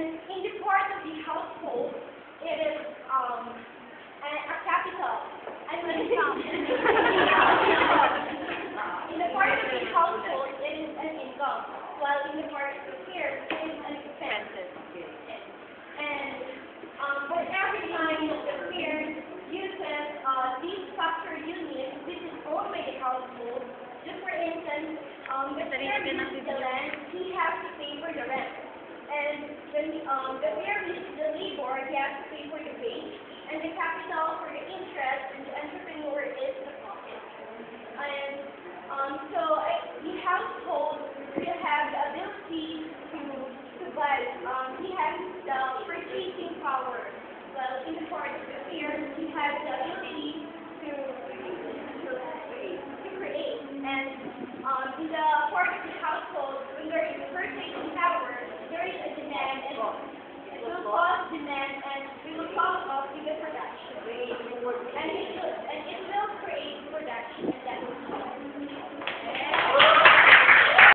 in the part of the household, it is a capital. And when it comes in the part of the household, it is an income, while in the part of the affairs, it is an expense. And but every time the affairs uses these factor units, which is owned by the household, just for instance, the fair uses the land, he has to pay for the rent. And when the fair uses the labor, he has to pay for the wage. And the capital for the interest, and the entrepreneur is the profit. And the household will have the ability to buy. He has the purchasing power. Well, in the part of the affairs, he has the ability to create. And in the